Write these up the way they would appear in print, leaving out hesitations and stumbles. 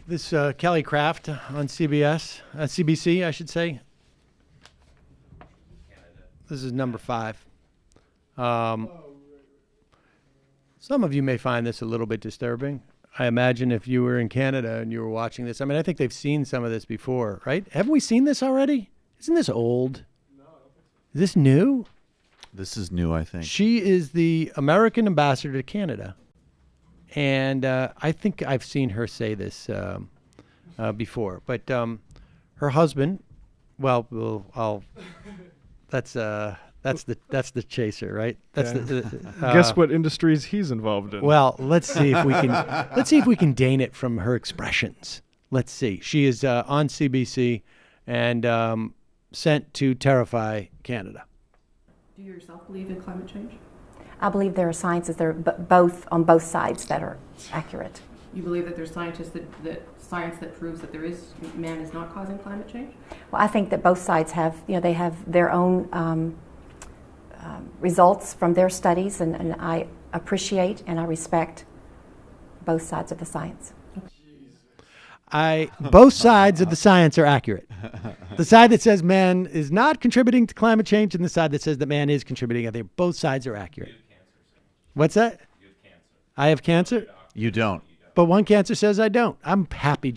This Kelly Craft on CBC, I should say. This is number 5. Some of you may find this a little bit disturbing. I imagine if you were in Canada and you were watching this, I mean, I think they've seen some of this before, right? Haven't we seen this already? Isn't this old? No, I don't think so. Is this new? This is new, I think. She is the American ambassador to Canada. And I think I've seen her say this before. But her husband, that's the chaser, right? That's Guess what industries he's involved in. Well, let's see if we can deign it from her expressions. Let's see. She is on CBC and sent to terrify Canada. Do you yourself believe in climate change? I believe there are sciences that are both on both sides that are accurate. You believe that there's science that proves that man is not causing climate change? Well, I think that both sides have their own results from their studies, and I appreciate and I respect both sides of the science. Both sides of the science are accurate. The side that says man is not contributing to climate change and the side that says that man is contributing, I think both sides are accurate. What's that? You have cancer. I have cancer? You don't. But one cancer says I don't. I'm happy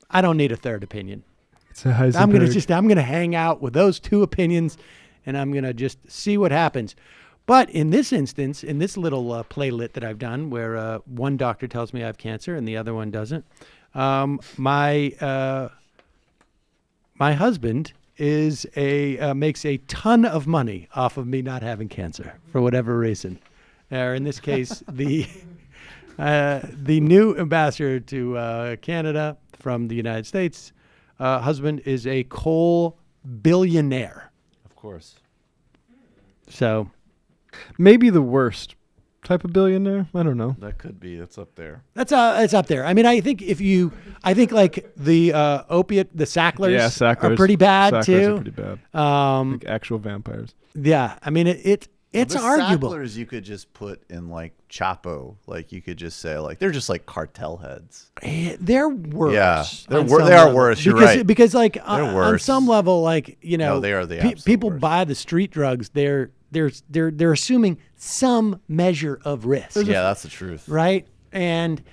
I don't need a third opinion. It's a Heisenberg. I'm going to hang out with those two opinions and I'm going to just see what happens. But in this instance, in this little playlet that I've done where one doctor tells me I have cancer and the other one doesn't, my husband makes a ton of money off of me not having cancer for whatever reason. Or in this case, the new ambassador to Canada from the United States, husband is a coal billionaire. Of course. So maybe the worst type of billionaire. I don't know. That could be. It's up there. It's up there. I mean, I think like the Sacklers, Sacklers are pretty bad Sacklers too. Are pretty bad. Like actual vampires. Yeah, I mean it's arguable. Sacklers you could just put in like Chapo. Like you could just say like they're just like cartel heads. They're worse. Yeah, they are worse. You're right. Because like on some level, like no, they are the people worst. buy the street drugs. They're assuming some measure of risk. Yeah, that's the truth. Right? And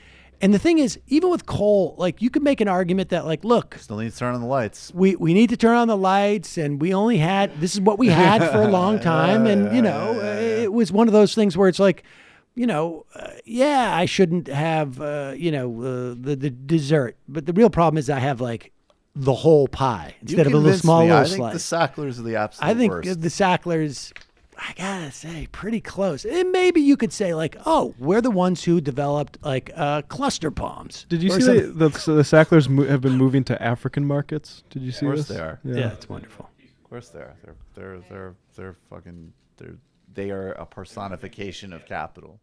the thing is, even with coal, like you could make an argument that like, look, still need to turn on the lights. We need to turn on the lights, and this is what we had for a long time, and it was one of those things where it's like, I shouldn't have the dessert, but the real problem is I have like the whole pie instead of a little small little slice. I think the Sacklers are the absolute worst. I think the Sacklers, I gotta say, pretty close. And maybe you could say like, oh, we're the ones who developed like cluster bombs. Did you see the Sacklers have been moving to African markets? Did you see this? Of course they are. Yeah, it's wonderful. Of course they are. They're fucking. They are a personification of capital.